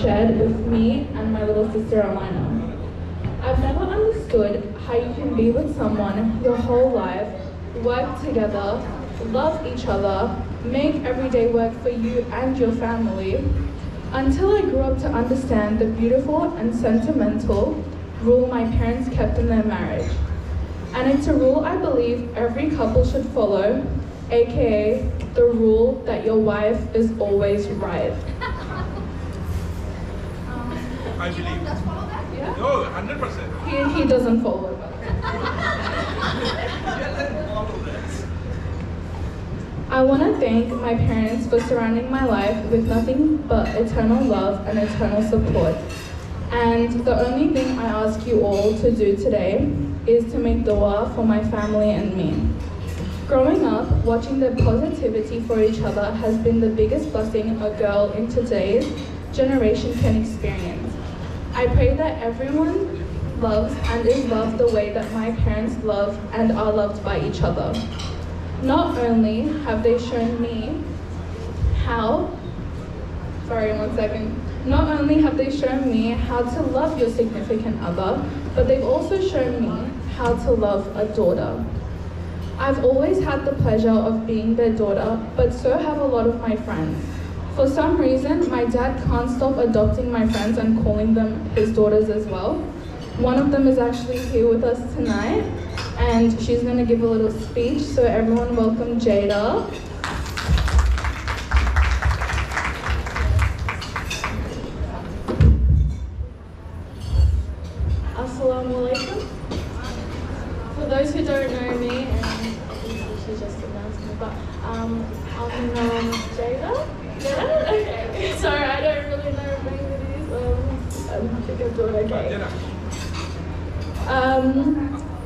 shared with me and my little sister Alina. I've never understood how you can be with someone your whole life, work together, love each other, make everyday work for you and your family, until I grew up to understand the beautiful and sentimental rule my parents kept in their marriage. And it's a rule I believe every couple should follow, aka the rule that your wife is always right. I believe. Yeah? No, 100%. He doesn't follow it. I want to thank my parents for surrounding my life with nothing but eternal love and eternal support. And the only thing I ask you all to do today is to make dua for my family and me. Growing up, watching their positivity for each other has been the biggest blessing a girl in today's generation can experience. I pray that everyone loves and is loved the way that my parents love and are loved by each other. Not only have they shown me how, not only have they shown me how to love your significant other, but they've also shown me how to love a daughter. I've always had the pleasure of being their daughter, but so have a lot of my friends. For some reason, my dad can't stop adopting my friends and calling them his daughters as well. One of them is actually here with us tonight, and she's going to give a little speech, so everyone welcome Jada. Assalamu alaikum. For those who don't know me, and she just announced me, but I'm Jada. Okay. Sorry, I don't really know Bangladesh. I think I'm doing okay.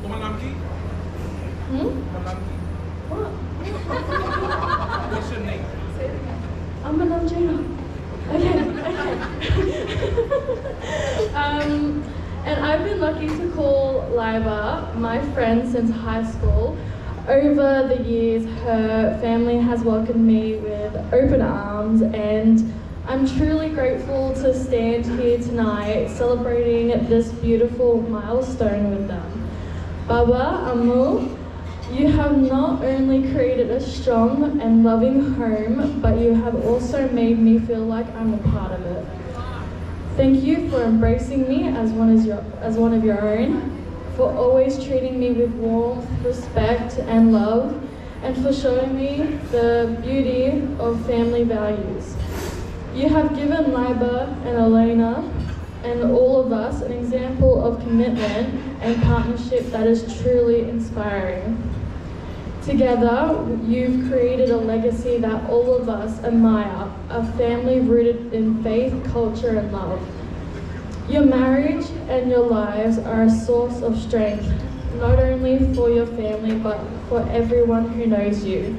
তোমার নাম কি? তোমার নাম কি? What? What's your name? I'm Jada. Okay. And I've been lucky to call Laiba my friend since high school. Over the years, her family has welcomed me with open arms, and I'm truly grateful to stand here tonight celebrating this beautiful milestone with them. Baba, Amul, you have not only created a strong and loving home, but you have also made me feel like I'm a part of it. Thank you for embracing me as one of your own, for always treating me with warmth, respect, and love, and for showing me the beauty of family values. You have given Laiba and Elena and all of us an example of commitment and partnership that is truly inspiring. Together, you've created a legacy that all of us admire, a family rooted in faith, culture, and love. Your marriage and your lives are a source of strength, not only for your family, but for everyone who knows you.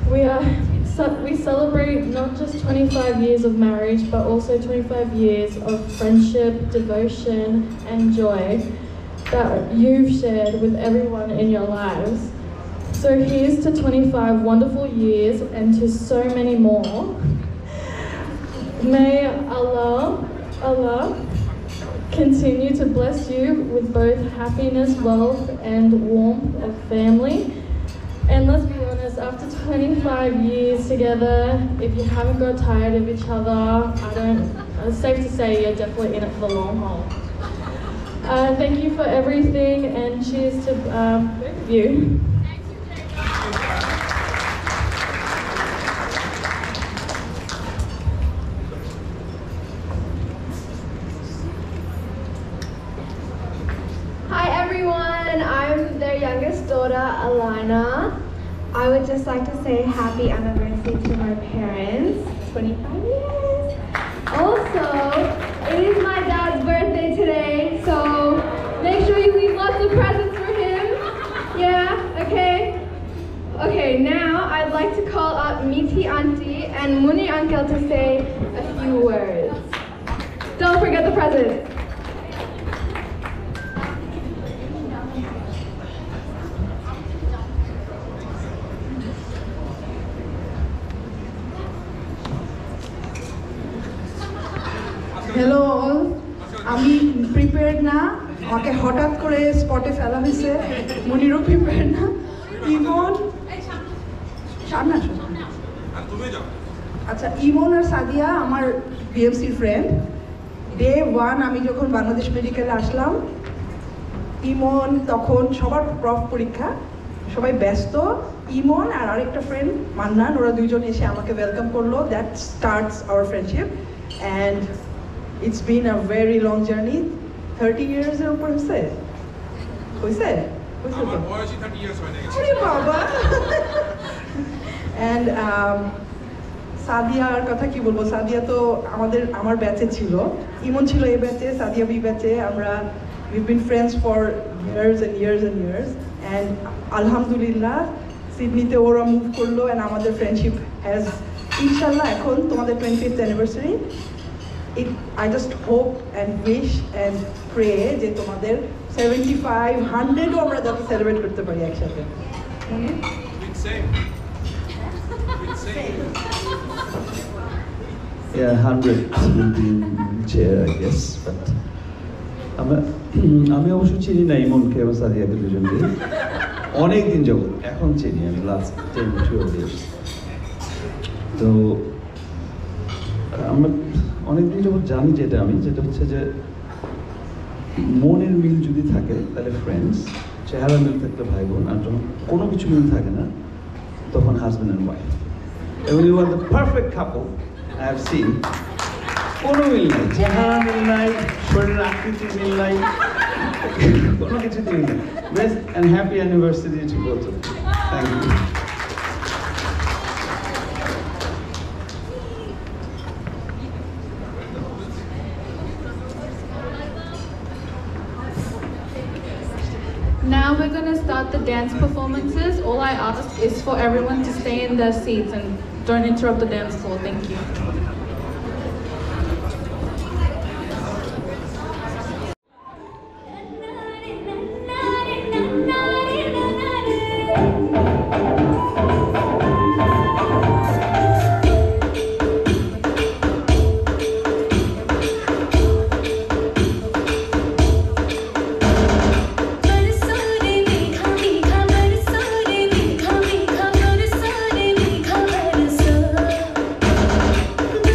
We celebrate not just 25 years of marriage, but also 25 years of friendship, devotion, and joy that you've shared with everyone in your lives. So here's to 25 wonderful years and to so many more. May Allah continue to bless you with both happiness, wealth, and warmth of family. And let's be honest, after 25 years together, if you haven't got tired of each other, it's safe to say you're definitely in it for the long haul. Thank you for everything, and cheers to both of you. Hi everyone, I'm their youngest daughter, Alina. I would just like to say happy anniversary to my parents, 25 years. Also, it is my dad's birthday today, so make sure you leave lots of presents for him. Yeah, okay? Okay, now I'd like to call up Miti Auntie and Muni Uncle to say a few words. Don't forget the presents. Hello আমি prepared না আমাকে হঠাৎ করে স্পটে ফেলা হয়েছে মনিরও prepared না ইমন সামনে আসো আচ্ছা ইমন আর সাদিয়া আমার বিএমসির ফ্রেন্ড ডে 1 আমি যখন বাংলাদেশ মেডিকেলে আসলাম ইমন তখন সবার প্রফ পরীক্ষা সবাই ব্যস্ত ইমন আর আরেকটা ফ্রেন্ড মান্নান ওরা দুইজন এসে আমাকে ওয়েলকাম করলো that starts our friendship and it's been a very long journey 30 ইয়ার্সের উপর হয়েছে আমার বয়সই 30 ইয়ার্স হয়ে গেছে আরে বাবা অ্যান্ড সাদিয়ার কথা কি বলবো সাদিয়া তো আমার ব্যাচে ছিল ইমন ছিল এই ব্যাচে সাদিয়া বি ব্যাচে আমরা we've been friends for years and years and years and alhamdulillah সিডনিতে ওরা মুভ করলো and আমাদের ফ্রেন্ডশিপ হ্যাজ ইনশাল্লাহ এখন তোমাদের 25th anniversary I just hope and wish and pray যে তোমাদের 75 100 ও আমরা যাতে সেলিব্রেট করতে পারি একসাথে Yeah, 100 will be in chair, I guess, but আমি অবশ্য চিনি না ইমনকে এবং সাদিয়াকে দুজনকে অনেকদিন যাবত এখন চিনি আমি লাস্ট 10-12 years তো আমরা অনেকদিন যাবত জানি যেটা হচ্ছে যে মনের মিল যদি থাকে তাহলে ফ্রেন্ডস চেহারা মিল থাকলে ভাই বোন আর যখন কোনো কিছু মিল থাকে না তখন হাজব্যান্ড অ্যান্ড ওয়াইফ এবং you are the perfect couple I have seen কোনো মিল নাই চেহারা মিল নাই শরীরের আকৃতি মিল নাই কোনো কিছু মিল নাই best and happy anniversary to both of you thank you Now we're going to start the dance performances. All I ask is for everyone to stay in their seats and don't interrupt the dance floor. Thank you. Good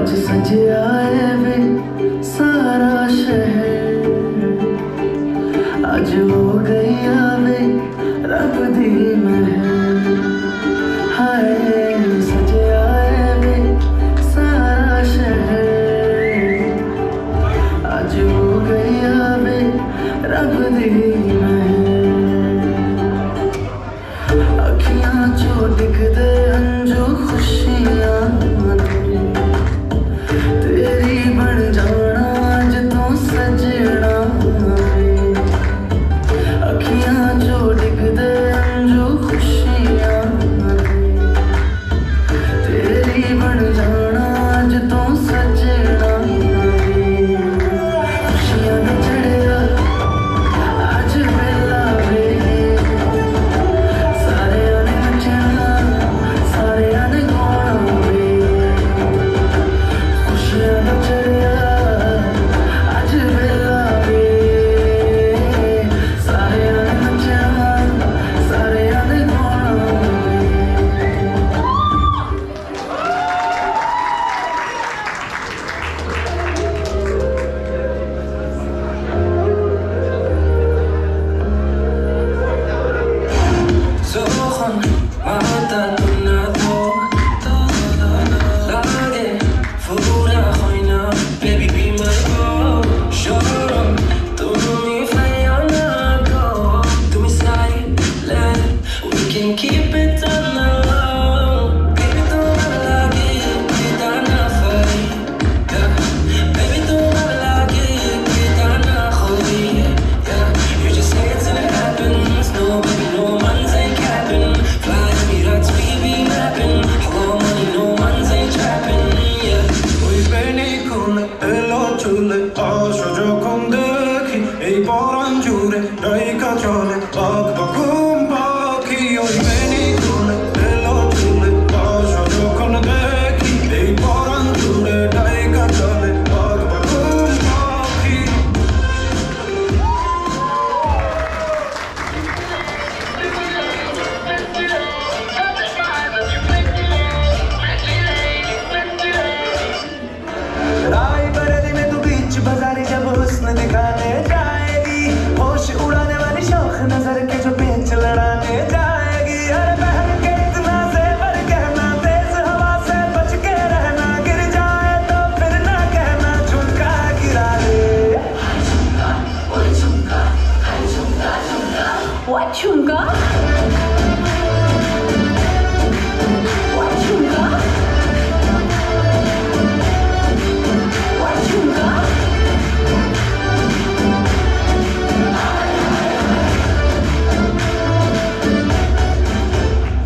आज सज आए वे सारा शहर आज हो गई आवे रब दी महर हाय सज आए वे सारा शहर आज हो गई आवे रब दी महर अखियां चो दिखदे अंजू खुशियां तेरी बन जाना अज तू सजना अखियां जो दिखदे अंजू खुशियां तेरी बन जाना अज तू सजना खुशियां ने चढ़िया अज वेला वे सारे ने नचना सारे ने गाना वे खुशियां ने चढ़िया अज वेला वे सारे ने नचना सारे ने गाना वे Sohan mata tunado lage fura hoina baby be my girl show tumi fayana go tumi side let we can keep it on the low baby don't lage kitana fai baby don't lage kitana khoi you just say it's gonna happen no baby no man's ain't capping fly me that's we be rapping hello money no man's ain't trapping ওই বেনি খুলে এলো চুলে আশা যখন দেখি এই পরাণ জুড়ে ডাইকা চলে বাঘ বাঘুম পাখি ওই বেনি খুলে এলো চুলে আশা যখন দেখি এই পরাণ জুড়ে ডাইকা চলে বাঘ বাঘুম পাখি राय बरेली में तू बीच बाजारी जब हुस्न दिखाने जाएगी होश उड़ाने वाली शौक नजर के जो पेच लड़ाने जाएगी अरे बहन के इतना ज़ेवर कहना तेज हवा से बच के रहना गिर जाए तो फिर ना कहना झुमका गिरा दे What chunga? What chunga? What chunga?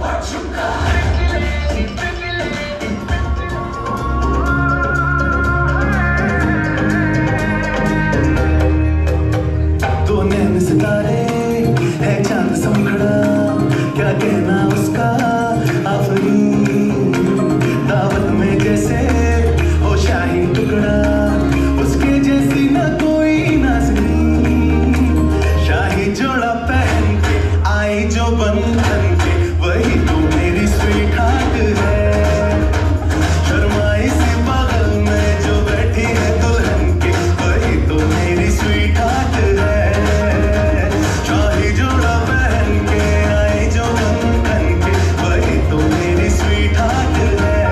What chunga? दो नैन सितारे है चांद समखड़ा क्या कहना उसका आफरी दावत में जैसे हो शाही टुकड़ा उसके जैसी ना कोई नाज़नीन शाही जोड़ा पहन के आई जो बंधन के वही तो मेरी स्वीट हार्ट है शर्माई सी बगल में जो बैठी है दुल्हन के वही तो मेरी स्वीट हार्ट है शाही जोड़ा पहन के आई जो बंधन के वही तो मेरी स्वीट हार्ट है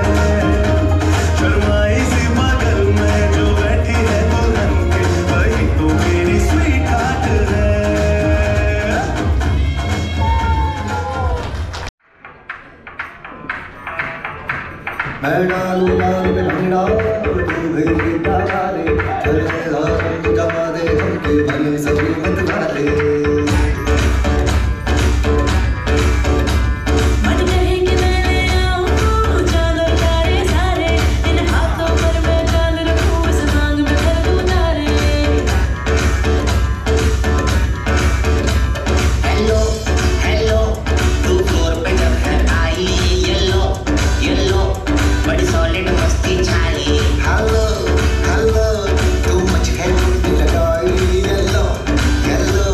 शर्माई सी बगल में जो बैठी है दुल्हन के वही तो मेरी स्वीट हार्ट है मैं डालू डाल पे भंडा तू भेजी डाले चले लाल जमा दे हमके बने सभी मत डाले मन कहे कि मैं ले आऊं चादर तारे सारे इन हाथों पर मैं चांद रखूं इस मांग में कर दूं तारे हेलो हेलो तू फ्लोर पे जब है आई येलो येलो बड़ी सॉलिड मस्ती छाई हेलो हेलो तू मुझे लगाई yellow yellow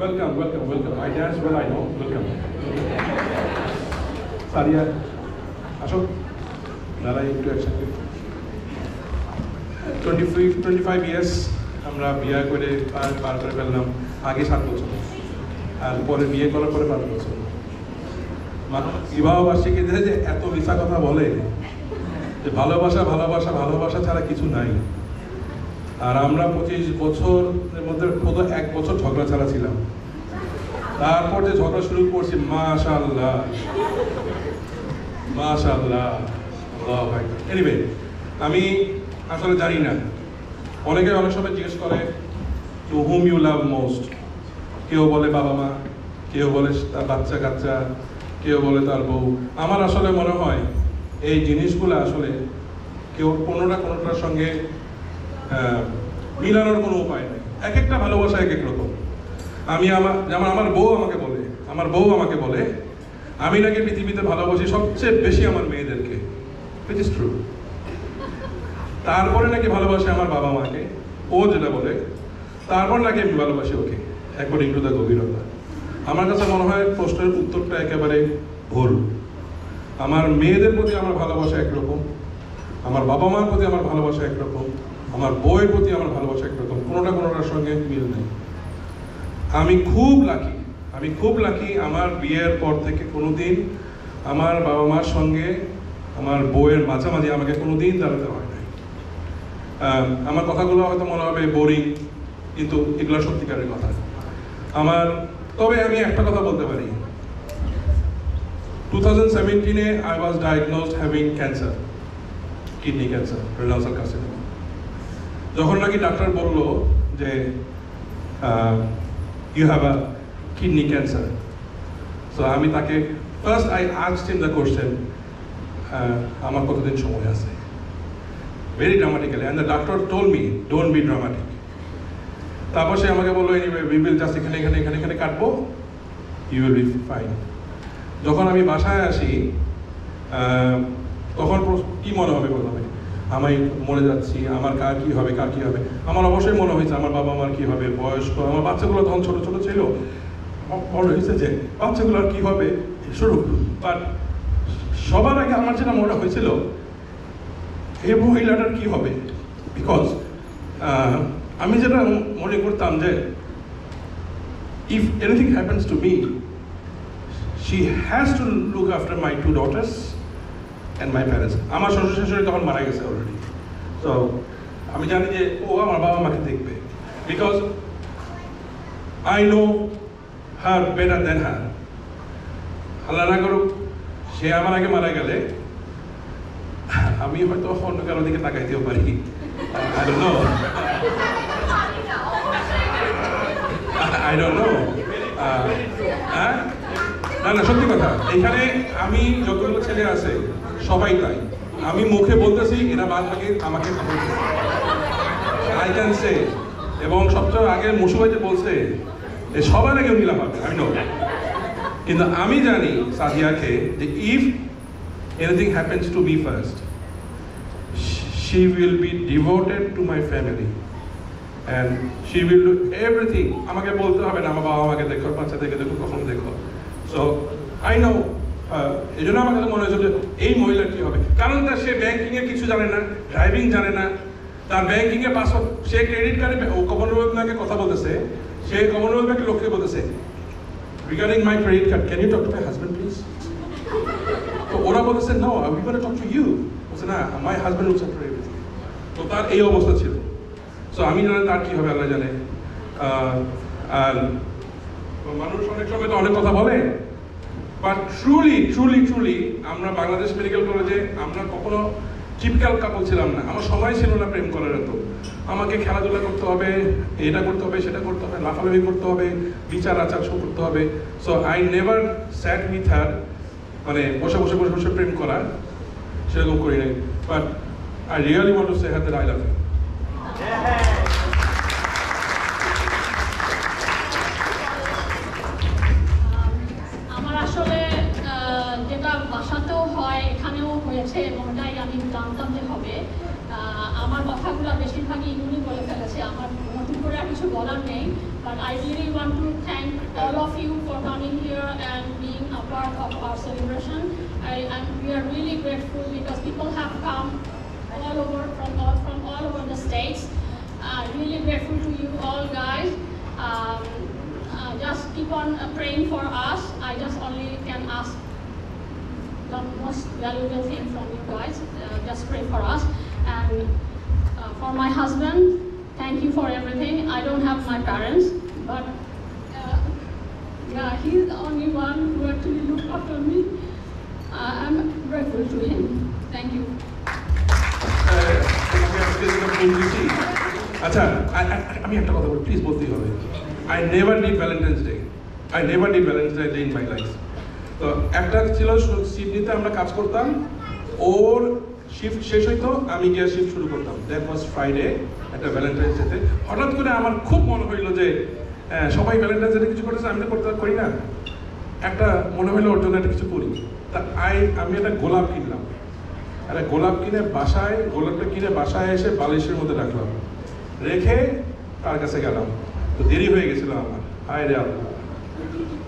Welcome, welcome, welcome. I dance well, I know. Welcome. Sadia, আসো দাঁড়াই একটু একসাথে 25 years আমরা বিয়ে করে পার করে ফেললাম আগে 7 বছর আর পরে বিয়ে করার পরে 5 বছর বিবাহ বার্ষিকীতে যে এত মিথ্যা কথা বলে যে ভালোবাসা ভালোবাসা ভালোবাসা ছাড়া কিছু নাই আর আমরা 25 বছরের মধ্যে কত 1 বছর ঝগড়া ছাড়া ছিলাম তারপর যে ঝগড়া শুরু করছি মাশাআল্লাহ মাশাআল্লাহ আল্লাহু আকবার এনিওয়ে আমি আসলে জানি না অনেকে অনেক সময় জিজ্ঞেস করে to whom you love most কেউ বলে বাবা মা কেউ বলে তার বাচ্চা কাচ্চা কেউ বলে তার বউ আমার আসলে মনে হয় এই জিনিসগুলো আসলে কেউ কোনোটার সঙ্গে মিলানোর কোনো উপায় নেই এক একটা ভালোবাসা এক এক রকম যেমন আমার বউ আমাকে বলে আমি নাকি পৃথিবীতে ভালোবাসি সবচেয়ে বেশি আমার মেয়েদেরকে which is true তারপরে নাকি ভালোবাসি আমার বাবা মাকে ও যেটা বলে তারপর নাকি আমি ভালোবাসি ওকে অ্যাকর্ডিং টু দ্য গভীরতা আমার কাছে মনে হয় প্রশ্নের উত্তরটা একেবারে ভুল আমার মেয়েদের প্রতি আমার ভালোবাসা একরকম আমার বাবা মার প্রতি আমার ভালোবাসা একরকম আমার বউয়ের প্রতি আমার ভালোবাসা একরকম কোনোটার সঙ্গে মিল নেই আমি খুব লাকি আমার বিয়ের পর থেকে কোনোদিন আমার বাবা মার সঙ্গে আমার বউয়ের মাঝামাঝি আমাকে কোনোদিন দাঁড়াতে হয় না আমার কথাগুলো হয়তো মনে হবে বোরিং কিন্তু এগুলো সত্যিকারের কথা তবে আমি একটা কথা বলতে পারি 2017-এ I was diagnosed having cancer kidney cancer renal cell carcinoma যখন নাকি ডাক্তার বলল যে you have a kidney cancer so আমি তাকে first I asked him the question আমার কতদিন সময় আছে very dramatically and the doctor told me don't be dramatic তারপর সে আমাকে বললো anyway we will just এখানে কাটবো you will be fine যখন আমি বাসায় আসি তখন কি মনে হবে প্রথমে আমি মরে যাচ্ছি আমার কার কি হবে আমার অবশ্যই মনে হয়েছে আমার বাবা মার কি হবে বয়স্ক আমার বাচ্চাগুলো তখন ছোট ছোট ছিল মনে হয়েছে যে বাচ্চাগুলোর কি হবে শুরু বাট সবার আগে আমার যেটা মনে হয়েছিল এই মহিলাটার কি হবে বিকজ আমি যেটা মনে করতাম যে if anything happens to me she has to look after my 2 daughters and my parents আমার শ্বশুর শাশুড়ি তখন মারা গেছে অলরেডি সো আমি জানি যে ও আমার বাবা মাকে দেখবে because I know her better than her আল্লাহ না করুক সে আমার আগে মারা গেলে আমি হয়তো অন্য কারো দিকে তাকাইতেও পারি I don't know না সত্যি কথা এখানে আমি যতগুলো ছেলে আছে সবাই তাই আমি মুখে বলতেছি এরা বাদ বাকি আমাকে I can say এবং সবচেয়ে আগে মুসুভাই যে বলছে সবার আগে নিলাম আমি নো কিন্তু আমি জানি সাদিয়াকে যে if anything happens to me first she will be devoted to my family and she will do everything আমাকে বলতে হবে না আমার বাবা আমাকে দেখো বাচ্চা দেখে দেখো কখন দেখো so I know এই জন্য আমার কাছে মনে হয়েছিল যে এই মহিলার কি হবে কারণ তার সে ব্যাংকিং এর কিছু জানে না ড্রাইভিং জানে না তার ব্যাংকিং এর পাসওয়ার্ড সে ক্রেডিট কার্ডে কমনওয়েলথ ব্যাংকে কথা বলতেছে সে কমনওয়েলথ ব্যাংকের লোককে বলতেছে regarding my credit card can you talk to my husband please তো ওরা বলতেছে no we want to talk to you বলছে না my husband looks after everything তো তার এই অবস্থা ছিল সো আমি জানি তার কি হবে আল্লাহ জানে আর মানুষ অনেক সময় তো অনেক কথা বলে বাট ট্রুলি আমরা বাংলাদেশ মেডিকেল কলেজে আমরা কখনো টিপিক্যাল কাপল ছিলাম না আমার সময় ছিল না প্রেম করার এত আমাকে খেলাধুলা করতে হবে এটা করতে হবে সেটা করতে হবে লাফালাফি করতে হবে বিচার আচার সব করতে হবে so I never sat with her মানে বসে প্রেম করা সেরকম করি নাই but I really want to say her that I love you আমার আসলে যেটা বাসাতেও হয় এখানেও হয়েছে এবং এটাই আমি জানতাম যে হবে আমার কথাগুলো বেশিরভাগই ইউনি বলে ফেলেছে আমার নতুন করে আর কিছু কিছু বলার নেই, but I really want to thank all of you for coming here and being a part of our celebration. We are really grateful because people have come all over from all over the states. Really grateful to you all guys. Just keep on praying for us. I just only can ask the most valuable thing from you guys. Just pray for us. And for my husband, thank you for everything. I don't have my parents, but yeah, he's the only one who actually looked after me. I'm grateful to him. Thank you. আচ্ছা, আমি একটা কথা বলি, please বলতেই হবে। I never did Valentine's Day. I never did Valentine's Day in my life. তো একটা ছিল সিডনিতে আমরা কাজ করতাম, ওর শিফট শেষ হইতো, আমি গিয়ে শিফট শুরু করতাম। দ্যাট ওয়াজ ফ্রাইডে, একটা ভ্যালেন্টাইন্স ডেতে। হঠাৎ করে আমার খুব মনে হইলো যে সবাই ভ্যালেন্টাইন্স ডে কিছু করতেছে, আমি তো করতে করি না, একটা মনে হইলো ওর জন্য একটা কিছু করি। তা আমি একটা গোলাপ কিনলাম, একটা গোলাপ কিনে গোলাপটা কিনে বাসায় এসে বালিশের মধ্যে রাখলাম, রেখে তার কাছে গেলাম। তো দেরি হয়ে গেছিল আমার, হায় রে আল্লাহ।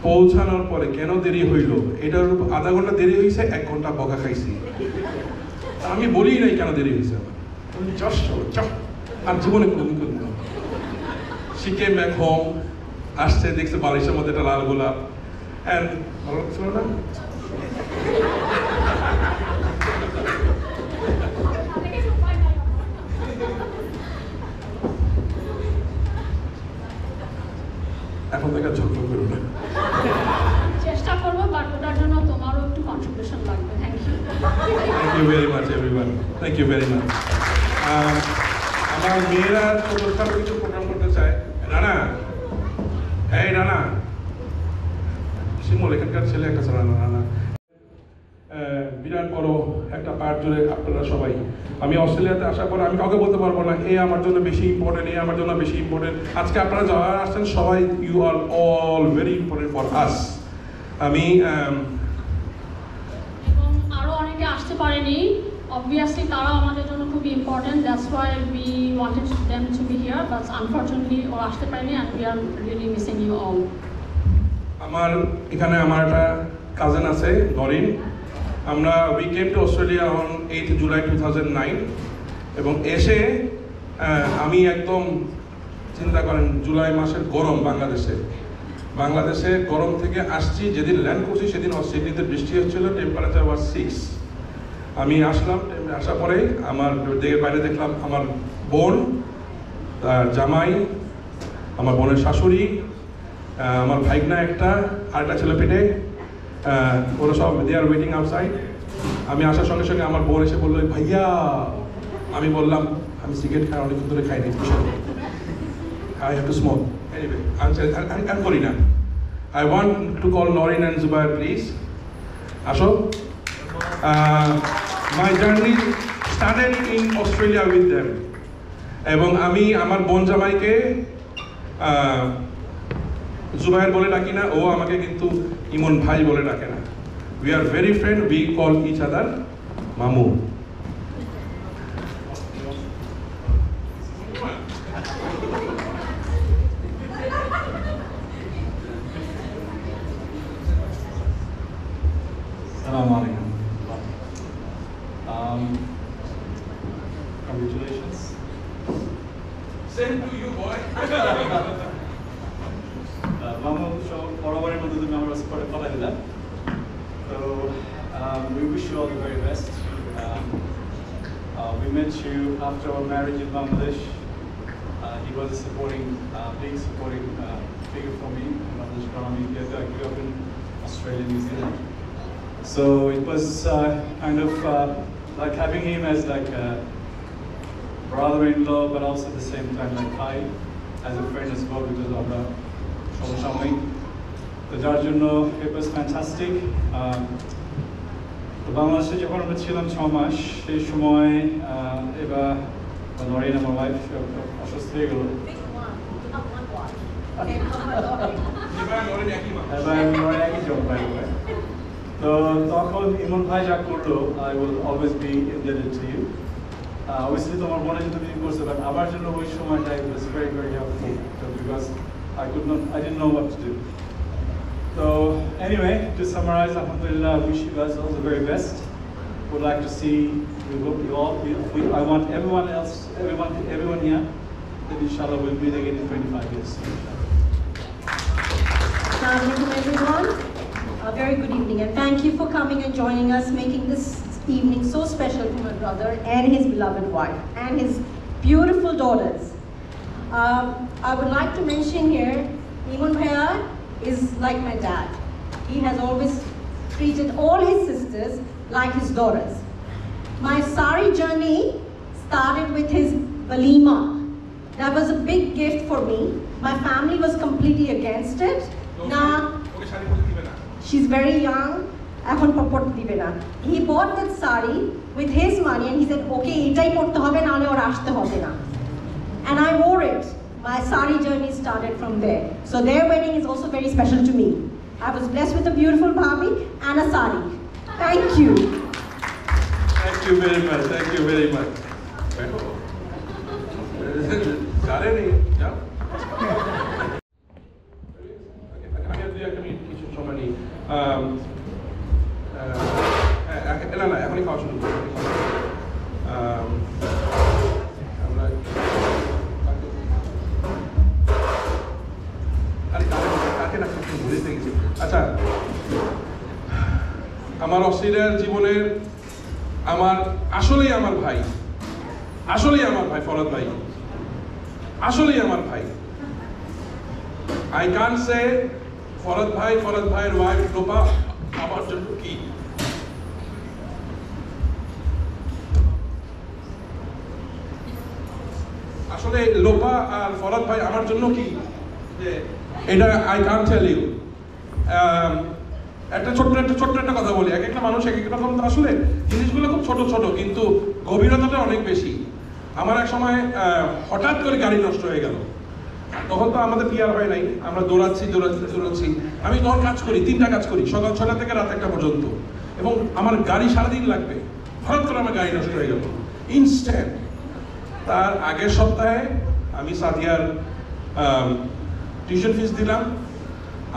পৌঁছানোর পরে কেন দেরি হইল, এটার উপর আধা ঘন্টা দেরি হয়েছে, 1 ঘন্টা বকা খাইছি। আমি বলি নাই কেন দেরি হয়েছে আমার, আর জীবনে কোনোদিন করব না। She came back home, আসছে দেখছে বালিশের মধ্যে একটা লাল গোলাপ, and ভালো লাগছিল না? এখন থেকে ঝগড়া করো না, চেষ্টা করবো, বাট ওটার জন্য তোমারও একটু কন্ট্রিবিউশন লাগবে। Thank you. Thank you very much everyone, thank you very much. আমার মেয়েরা ছোটখাটো কিছু প্রোগ্রাম করতে চায়। রানা, এই রানা, শিমুল এখানকার ছেলে একটা ছিল রানা, বিরাট বড় একটা পার্ট জুড়ে আপনারা সবাই। আমি অস্ট্রেলিয়াতে আসার পর আমি কাউকে বলতে পারবো না এ আমার জন্য বেশি ইম্পর্টেন্ট, এ আমার জন্য বেশি ইম্পর্টেন্ট। আজকে আপনারা যারা আসছেন সবাই, you are all very important for us. আমি এবং আরো অনেকে আসতে পারেনি, obviously তারা আমাদের জন্য খুবই important, that's why we wanted them to be here, but unfortunately ওরা আসতে পারেনি, and we are really missing you all. আমার এখানে আমার একটা কাজিন আছে নরিন। আমরা we came to Australia on 8 July 2009, এবং এসে আমি একদম চিন্তা করেন জুলাই মাসের গরম, বাংলাদেশে গরম থেকে আসছি, যেদিন ল্যান্ড করছি সেদিন সিডনিতে বৃষ্টি হচ্ছিল, টেম্পারেচার ওয়াজ 6। আমি আসলাম, আসার পরে আমার বাইরে দেখলাম আমার বোন, তার জামাই, আমার বোনের শাশুড়ি, আমার ভাইগনা একটা, আরেকটা ছেলে পেটে, ওরা সব দে আর ওয়েটিং আউটসাইড। আমি আসার সঙ্গে সঙ্গে আমার বোন এসে বললো ভাইয়া, আমি বললাম আমি সিগারেট খাই, অনেকক্ষণ ধরে খাইনি, I have to smoke. Anyway আমি করি না। I want to call Norin and Zubair, please আসো। My journey started in Australia with them, এবং আমি আমার বোন জামাইকে জুবায়ের বলে ডাকি না, ও আমাকে কিন্তু ইমন ভাই বলে ডাকে না। We are very friend, we call each other মামু। Assalamu alaikum. Congratulations. Same to you, boy. Mamu, so forward to the members for the Palahila. So we wish you all the very best. We met you after our marriage in Bangladesh. He was a big supporting figure for me in Bangladesh economy. I grew up in Australia, New Zealand. So it was kind of like having him as like a brother-in-law, but also at the same time like I, as a friend as well, because of the সমসাময়িক। তো যার জন্য it was fantastic. তো বাংলাদেশে যখন আমরা ছিলাম 6 মাস, সেই সময় এবার নরিন আমার ওয়াইফ অসুস্থ হয়ে গেল, এবার নরিন একই জব পাই। তো তখন ইমন ভাই যা করলো, I will always be indebted to you. Obviously তোমার মনে যেটা তুমি করছো, বাট আবার আমার জন্য ওই সময়টা it was very very helpful because I didn't know what to do. So anyway, to summarize, alhamdulillah, I wish you guys all the very best. Would like to see I want everyone here that inshallah will be there in 25 years. Assalamu alaikum everyone. A very good evening and thank you for coming and joining us, making this evening so special for my brother and his beloved wife and his beautiful daughters. I would like to mention here, Iman Bhaiya is like my dad. He has always treated all his sisters like his daughters. My sari journey started with his walima. That was a big gift for me. My family was completely against it. Nah, she's very young. He bought that sari with his money and he said, okay, etai porte hobe nale or ashte hobe na. And I wore it. My sari journey started from there. So their wedding is also very special to me. I was blessed with a beautiful bhabhi and a sari. Thank you. Thank you very much. Thank you very much. এখনই খাওয়া শুরু করি। আচ্ছা, আমার অস্ট্রেলিয়ার জীবনের আসলেই আমার ভাই ফরদ ভাই, আসলেই আমার ভাই। I can't say ফরদ ভাইয়ের ওয়াইফ লোপা আমার জন্য কি। আসলে লোপা আর ফরদ ভাই আমার জন্য কি, যে এটা I can't tell you. একটা ছোট্ট একটা কথা বলি, এক একটা মানুষ এক একটা কথা বলতে, আসলে জিনিসগুলো খুব ছোট ছোট কিন্তু গভীরতাটা অনেক বেশি। আমার এক সময় হঠাৎ করে গাড়ি নষ্ট হয়ে গেল, তখন তো আমাদের পিআর হয় নাই, আমরা দৌড়াচ্ছি। আমি তখন কাজ করি, 3টা কাজ করি, সকাল 6টা থেকে রাত 1টা পর্যন্ত, এবং আমার গাড়ি সারাদিন লাগবে। হঠাৎ করে আমার গাড়ি নষ্ট হয়ে গেল ইনস্ট্যান্ট। তার আগের সপ্তাহে আমি সাদিয়ার টিউশন ফিস দিলাম,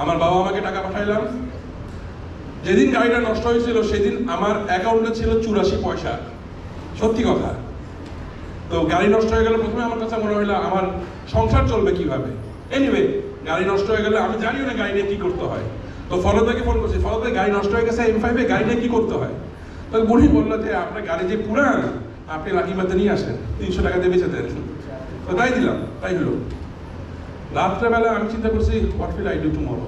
আমার বাবা আমাকে টাকা পাঠাইলাম। যেদিন গাড়িটা নষ্ট হয়েছিল সেদিন আমার অ্যাকাউন্টে ছিল 84 পয়সা, সত্যি কথা। তো গাড়ি নষ্ট হয়ে গেল, প্রথমে আমার কাছে মনে হলো আমার সংসার চলবে কিভাবে। এনিওয়ে, গাড়ি নষ্ট হয়ে গেলে আমি জানিও না গাড়ি নিয়ে কি করতে হয়। তো ফরদাকে ফোন করছি, ফরদা গাড়ি নষ্ট হয়ে গেছে M5 এ, গাড়ি নিয়ে কি করতে হয়। তো বুড়ি বললো যে আপনার গাড়ি যে পুরান, আপনি লাকিমাতে নিয়ে আসেন, 300 টাকা দিয়ে বেঁচে দেন। তো তাই দিলাম, তাই হলো। রাত্রেবেলা আমি চিন্তা করছি, what will I do tomorrow.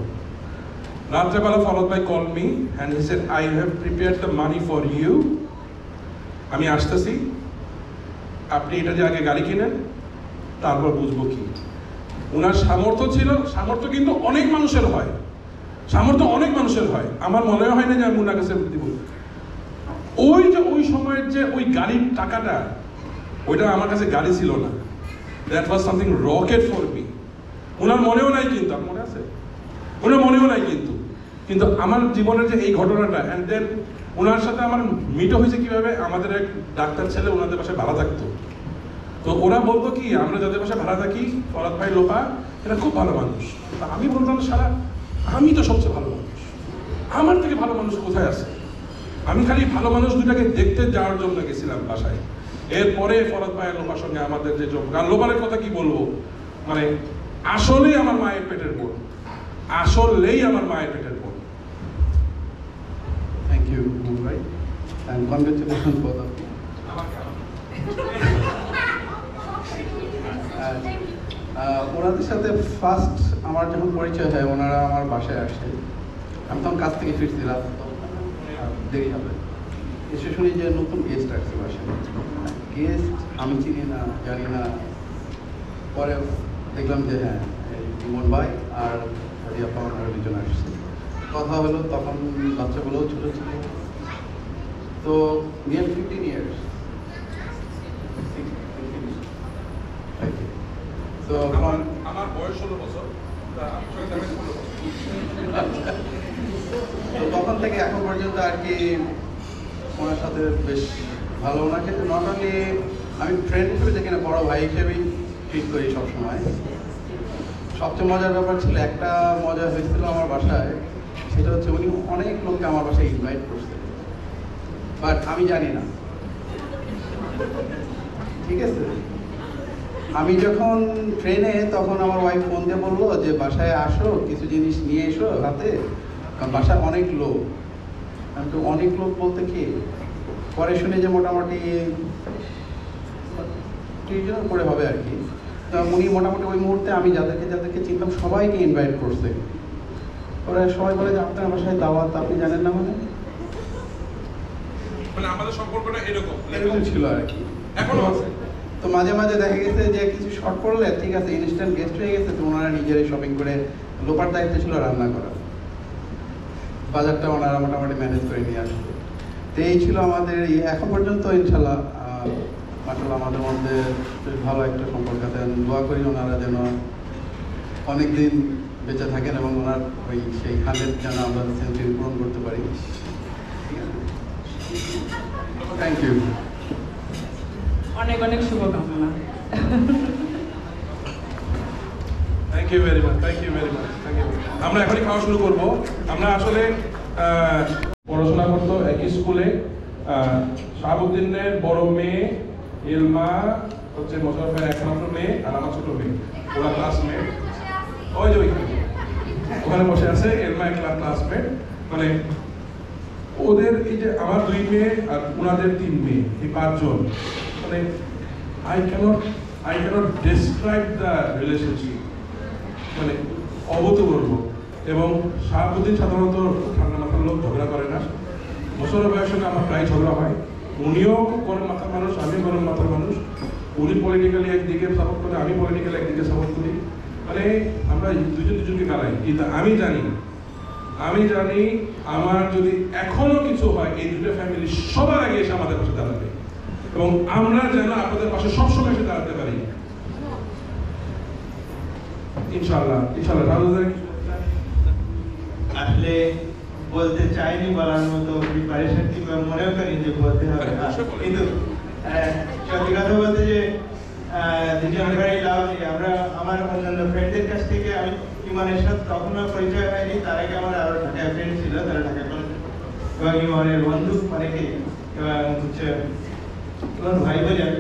রাত্রেবেলা ফরদ ভাই call me and he said, I have prepared the money for you, আমি আসতেছি, আপনি এটা যে আগে গাড়ি কিনেন, তারপর বুঝবো কি। ওনার সামর্থ্য ছিল, সামর্থ্য কিন্তু অনেক মানুষের হয়, আমার মনে হয় না যে আমি ওনার কাছে দিব। ওই সময়ের যে ওই গাড়ির টাকাটা, ওইটা আমার কাছে গাড়ি ছিল না। That was something rocket for me. ওনার মনেও নাই কিন্তু, আমার মনে আছে, ওনার মনেও নাই কিন্তু আমার জীবনের যে এই ঘটনাটা, অ্যান্ড দেন ওনার সাথে আমার মিট হয়েছে কিভাবে। আমাদের এক ডাক্তার ছেলে ওনাদের বাসায় ভাড়া থাকতো, তো ওরা বলতো কি, আমরা যাদের বাসায় ভাড়া থাকি, ফরদ ভাই লোপা এরা খুব ভালো মানুষ। তা আমি বলতাম, সারা আমি তো সবচেয়ে ভালো মানুষ, আমার থেকে ভালো মানুষ কোথায় আছে। আমি খালি ভালো মানুষ দুটাকে দেখতে যাওয়ার জন্য গেছিলাম বাসায়। এরপরে ফরদ ভাই লোপার সঙ্গে আমাদের যে যোগ, আর লোপারের কথা কি বলবো, মানে আসলেই আমার মায়ের পেটের বোন, Thank you, Mumbai, and congratulations both of you. ওনাদের সাথে ফার্স্ট আমার যখন পরিচয় হয়, ওনারা আমার বাসায় আসে, আমি তখন কাজ থেকে ফিরছিলাম, দেরি হবে, এসে শুনি যে নতুন গেস্ট আসছে বাসায়। গেস্ট আমি চিনি না, জানি না, পরে দেখলাম যে হ্যাঁ ইমন ভাই আর হাদিয়াপা ওনারা দুজন আসছে। কথা হলো, তখন বাচ্চাগুলোও ছোটো ছিল, তো নিয়ার 15 years। তো আমার বয়স 16 বছর, তো তখন থেকে এখন পর্যন্ত আর কি ওনার সাথে বেশ ভালো। ওনাকে নট অনলি আমি ফ্রেন্ড হিসেবে দেখি না, বড় ভাই হিসেবেই ট্রিট করি সবসময়। সবচেয়ে মজার ব্যাপার ছিল, একটা মজা হয়েছিল আমার বাসায়, সেটা হচ্ছে উনি অনেক লোককে আমার বাসায় ইনভাইট করছে, বাট আমি জানি না, ঠিক আছে? আমি যখন ট্রেনে, তখন আমার ওয়াইফ ফোন দিয়ে বললো যে বাসায় আসো, কিছু জিনিস নিয়ে এসো হাতে, কারণ বাসায় অনেক লোক। আমি তো অনেক লোক বলতে কি, পরে শুনে যে মোটামুটি 30 জন করে হবে আর কি। তো উনি মোটামুটি ওই মুহূর্তে আমি যাদেরকে যাদেরকে চিনতাম সবাইকে ইনভাইট করছে। ওরা সবাই বলে যে আপনার বাসায় দাওয়াত, আপনি জানেন না মানে? মানে আমাদের সম্পর্কটা এরকম ছিল আর কি। এখনো আছে। তো মাঝে মাঝে দেখা গেছে যে কিছু শর্ট করলে ঠিক আছে, ইনস্ট্যান্ট গেস্ট হয়ে গেছে, তো ওনারা নিজেরাই শপিং করে, লোপার দায়িত্ব ছিল রান্না করা, বাজারটা ওনারা মোটামুটি ম্যানেজ করে নিয়ে আসতো। তো এই ছিল আমাদের এখন পর্যন্ত ইনশাল্লাহ মাশাআল্লাহ আমাদের মধ্যে বেশ ভালো একটা সম্পর্ক আছে। দোয়া করি ওনারা যেন অনেক দিন বেঁচে থাকেন এবং ওনার ওই সেই 100 যেন আমরা সেঞ্চুরি পূরণ করতে পারি। Thank you. অনেক অনেক শুভকামনা। Thank you very much, thank you very much, thank you. আমরা এখনই খাওয়া শুরু করব। আমরা আসলে পড়াশোনা করতো একই স্কুলে। শাহাবুদ্দিনের বড় মেয়ে ইলমা হচ্ছে মোশাররফের একমাত্র মেয়ে, আর আমার ছোট মেয়ে, ওরা ক্লাসমেট। ওই যে ওখানে বসে আছে, ইলমা একটা ক্লাসমেট। মানে ওদের এই যে আমার 2 মেয়ে আর ওনাদের 3 মেয়ে, এই 5 জন, মানে I cannot describe the relationship, মানে অভূতপূর্ব। এবং শাহাবুদ্দিন সাধারণত ঠান্ডা মাথার লোক, ঝগড়া করে না। মোশাররফ ভাইয়ের সঙ্গে আমার প্রায় ঝগড়া হয়। উনিও গরম মাথার মানুষ, আমি গরম মাথার মানুষ। উনি পলিটিক্যালি একদিকে সাপোর্ট করে, আমি পলিটিক্যালি একদিকে সাপোর্ট করি। মানে আমরা দুজনকে গালাই। কিন্তু আমি জানি আমার যদি এখনো কিছু হয়, এই দুটো ফ্যামিলি সবার আগে এসে আমাদের পাশে দাঁড়াবে, এবং আমরা যেন আপনাদের পাশে সবসময় এসে দাঁড়াতে পারি ইনশাআল্লাহ। আসলে বলতে চাইনি, বলার মতো প্রিপারেশন কিংবা মনেও করি যে বলতে হবে, কিন্তু সত্যি কথা বলতে যে আমরা আমার অন্যান্য ফ্রেন্ডদের কাছ থেকে, আমি ইমানের সাথে তখনও পরিচয় হয়নি, তার আগে আমার আরো ঢাকায় ফ্রেন্ড ছিল, তারা ঢাকায় কলেজ, এবং ইমানের বন্ধু অনেকেই, এবং হচ্ছে ইমান ভাই বলি আমি।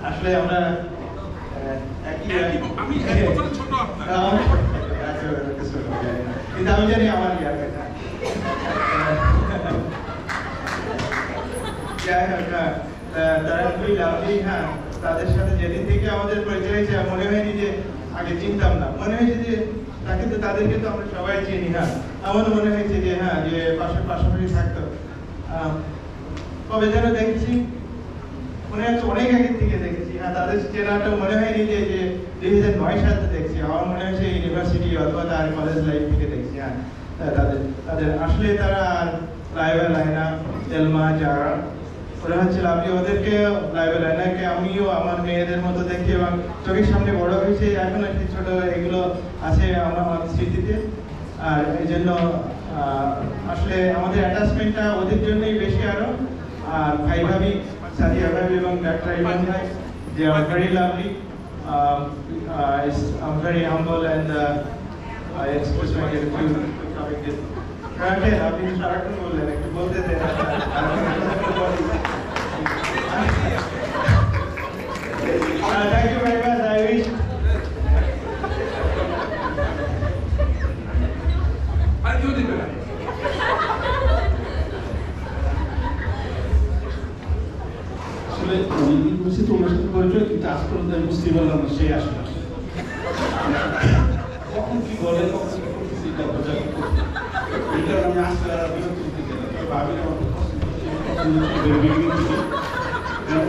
আসলে আমরা কিন্তু আমি জানি আমার তারা খুবই লাভলি। হ্যাঁ, তাদের সাথে যেদিন থেকে আমাদের পরিচয় হয়েছে, মনে হয়নি যে আগে চিনতাম না, মনে হয়েছে যে তাদেরকে তো আমরা সবাই চিনি। হ্যাঁ, আমার মনে হয়েছে যে হ্যাঁ, যে পাশাপাশি থাকতো। কবে যেন দেখছি, মনে হচ্ছে অনেক আগের থেকে দেখেছি। হ্যাঁ, তাদের চেনাটা মনে হয়নি যে 2009 সালে দেখছি, আমার মনে হয়েছে ইউনিভার্সিটি অথবা তার কলেজ লাইফ থেকে দেখছি। হ্যাঁ, তাদের আসলে তারা লাইনা, এলমা, যারা ওরা হচ্ছে লাভলি, ওদেরকে লাইনাকে আমিও আমার মেয়েদের মতো দেখি, এবং চোখের সামনে বড় হয়েছে, এখন একটি ছোট এগুলো আছে আমার স্মৃতিতে। আর এই জন্য আসলে আমাদের অ্যাটাচমেন্টটা ওদের জন্যই বেশি আরো। আর ভাই ভাবি, সাদিয়া ভাবি এবং ডাক্তার ইমান ভাই, they are very lovely. I'm very humble, and I express my gratitude for coming this. আপনি সারাক্ষণ বললেন, একটু বলতে দেন। Thank you very much. I wish. আসলে অনেকদিন বলছি তোমার সাথে পরিচয়, কিন্তু আজ পর্যন্ত আমি বুঝতে পারলাম না সে আসলে কখন কি বলে, কখন কি করতেছি, এটা আমি আসলে আর বিরক্ত হতে গেলাম। ভাবি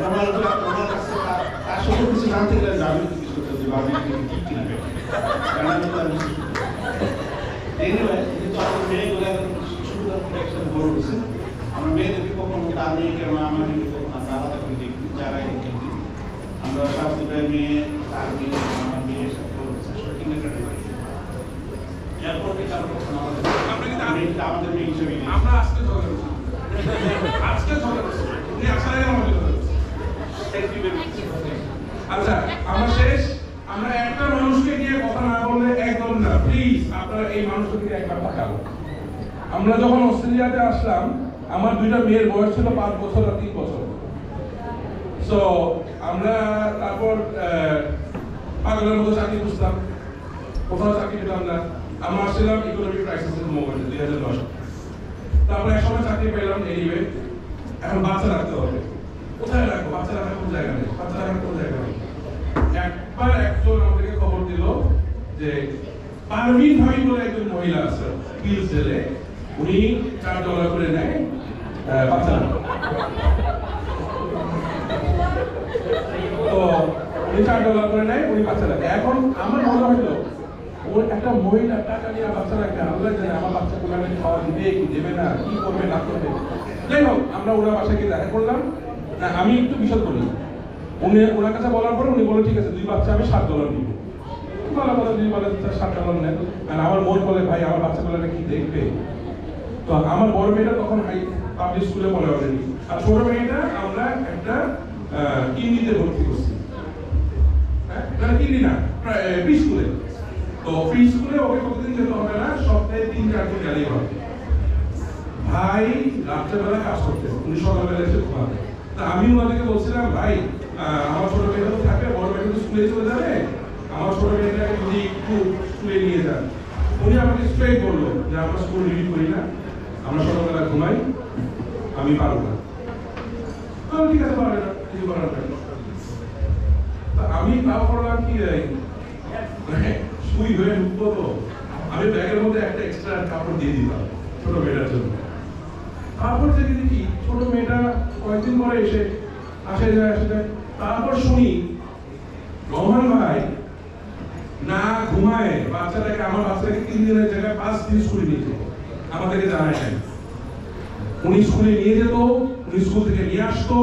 আমার কাছে তার সকল কিছু জানতে গেলে আমি জিজ্ঞেস করতে যে ভাবি কি কিনবে, কিন্তু আমার মেয়েগুলো একসাথে বড় হয়েছে। আমার মেয়েদেরকে কখনো তার নিয়ে কেন আমার আমরা আলাদা করে দেখি, যারা দেখি আমরা সাথে মেয়ে, তার মেয়ে, আমার মেয়ের সাথে এরপরে কারো কখনো আমাদের মেয়ে হিসেবে আমরা আজকে ঝগড়া করছি, আচ্ছা আমার শেষ, আমরা একটা মানুষকে নিয়ে কথা না বললে একদম না, প্লিজ আপনারা এই মানুষকে একবার তাকান। আমরা যখন অস্ট্রেলিয়াতে আসলাম, আমার দুইটা মেয়ের বয়স ছিল 5 বছর আর 3 বছর। সো আমরা তারপর পাগলের মতো চাকরি খুঁজতাম, কোথাও চাকরি পেলাম না। আমরা আসছিলাম ইকোনমিক ক্রাইসিসের মোমেন্টে 2010। তারপর এক সময় চাকরি পেলাম, এনিওয়ে এখন বাচ্চা রাখতে হবে। কোথায় রাখবো? বাচ্চা রাখার কোন জায়গা নেই, বাচ্চা রাখার কোন জায়গা নেই। একবার একজন আমাদেরকে খবর দিল যে পারভিন ভাই বলে একজন মহিলা আছে হিলসডেলে, উনি $4 করে নেয় বাচ্চা। তো উনি $4 করে নেয়, উনি বাচ্চা রাখে। এখন আমার মনে হইলো ওর একটা মহিলা টাকা নিয়ে বাচ্চা রাখবে, আমরা জানি আমার বাচ্চা কোথায় খাওয়া দিবে কি দেবে না, কি করবে না করবে। যাই হোক, আমরা ওনার বাসায় গিয়ে দেখা করলাম। না, আমি একটু বিশদ করি। উনি ওনার কাছে বলার পরে উনি বলে ঠিক আছে 2 বাচ্চা আমি $7 দিব। বলা কথা যদি বলে $7 নেন, আর আমার মন বলে ভাই আমার বাচ্চাগুলোটা কি দেখবে। তো আমার বড় মেয়েটা তখন পাবলিক স্কুলে পড়ে অলরেডি, আর ছোট মেয়েটা আমরা একটা কিন্ডিতে ভর্তি করছি। হ্যাঁ, কিন্ডি না, প্রি স্কুলে। তো প্রি স্কুলে ওকে প্রতিদিন যেতে হবে না, সপ্তাহে 3-4 দিন গেলেই হবে। ভাই রাত্রেবেলা কাজ করতে, উনি সকালবেলা এসে ঘুমাবে। তা আমি ওনাদেরকে বলছিলাম ভাই আমার ছোট মেয়েটা তো থাকবে, বড় মেয়েটা তো স্কুলে চলে যাবে, আমার ছোট মেয়েটাকে যদি একটু স্কুলে নিয়ে যান। উনি আমাকে স্ট্রেট বললো যে আমরা স্কুল রেডি করি না, আমরা সকালবেলা ঘুমাই, আমি পারবো না। ঠিক আছে, পারবে না, কিছু করার নেই। আমি তাও করলাম কি সুই হয়ে ঢুকবো, তো আমি ব্যাগের মধ্যে একটা এক্সট্রা কাপড় দিয়ে দিলাম ছোট মেয়েটার জন্য। তারপর থেকে দেখি ছোট মেয়েটা কয়েকদিন পরে আসে যায়। তারপর শুনি রহমান ভাই না ঘুমায় বাচ্চাটাকে, আমার বাচ্চাটাকে 3 দিনের জায়গায় 5 দিন স্কুলে নিয়ে যেত, আমাদেরকে জানায় নাই। উনি স্কুলে নিয়ে যেত, উনি স্কুল থেকে নিয়ে আসতো।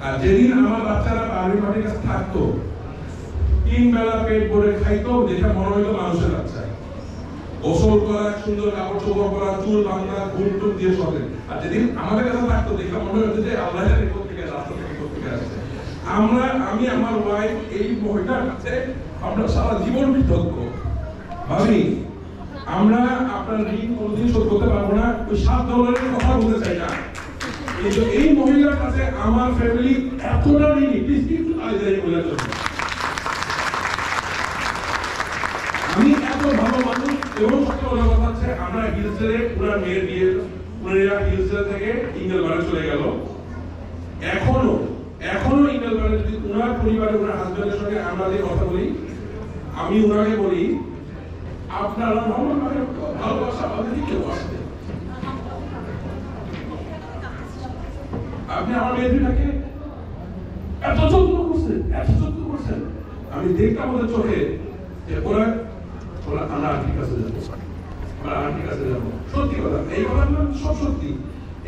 আর যেদিন আমার বাচ্চারা পারভিন ভাইয়ের কাছে থাকতো, 3 বেলা পেট ভরে খাইতো, দেখে মনে হইতো মানুষের বাচ্চা। গোসল করা, সুন্দর কাপড় চোপড় করা, চুল বাঁধা, ঘুম টুম দিয়ে সবে। আর যেদিন আমাদের কাছে থাকতো, দেখে মনে হতো যে আল্লাহ জানে কোথেকে রাস্তা থেকে কোথেকে আসছে। আমি আমার ওয়াইফ এই মহিলার কাছে আমরা সারা জীবন কৃতজ্ঞ। ভাবি আমরা আপনার ঋণ কোনোদিন শোধ করতে পারবো না, ওই $7 কথা বলতে চাই না, কিন্তু এই মহিলার কাছে আমার ফ্যামিলি এতটা ঋণী। প্লিজ একটু বলে দেবো আমি এত ভালো মানুষ। এবং সবচেয়ে বড় কথা হচ্ছে আমরা হিলসডেলে ওনার মেয়ের বিয়ে, ওনারা হিলসডেল থেকে ইংল্যান্ডে চলে গেল। এখনো ইংল্যান্ডে যদি ওনার পরিবারে ওনার হাজবেন্ডের সঙ্গে আমরা যে কথা বলি, আমি ওনাকে বলি আপনারা ভালোবাসা আমাদের কেউ আসবে। আপনি আমার মেয়েটাকে এত যত্ন করছেন, আমি দেখতাম ওদের চোখে যে ওরা আমরা আন্টির কাছে যাবো, সত্যি কথা, এই কথা সব সত্যি।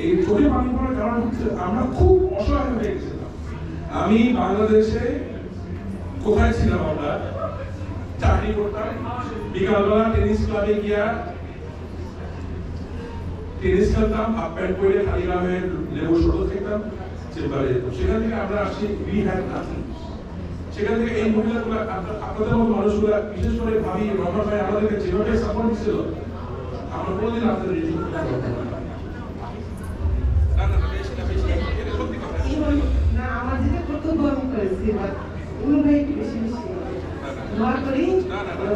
এই চোখে পানি পড়ার কারণ হচ্ছে আমরা খুব অসহায় হয়ে গেছিলাম। আমি বাংলাদেশে কোথায় ছিলাম, আমরা চাকরি করতাম, বিকালবেলা টেনিস ক্লাবে গিয়া টেনিস খেলতাম, হাফ প্যান্ট পরে খালি গ্রামে লেবু শরবত খেতাম চেম্বারে। সেখান থেকে আমরা আসছি, উই হ্যাড নাথিং। সেখান থেকে এই মহিলাগুলো, আপনাদের মতো মানুষগুলো, বিশেষ করে ভাবি রহমান ভাই আমাদেরকে যেভাবে সাপোর্ট দিচ্ছিল, আমরা কোনোদিন আপনাদের রিডিং করতে পারবো না। আমার যেটা কর্তব্য আমি করেছি, অন্য ভাই একটু বেশি দোয়া করি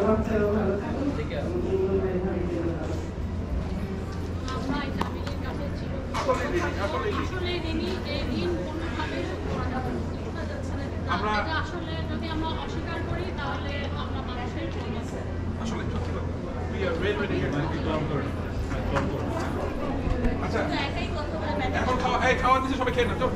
বাচ্চারাও ভালো থাকুক। আসলে যদি আমরা অস্বীকার করি তাহলে আমরা মানুষের আচ্ছা এখন খাওয়া দিচ্ছে, সবাই খেয়ে না তো।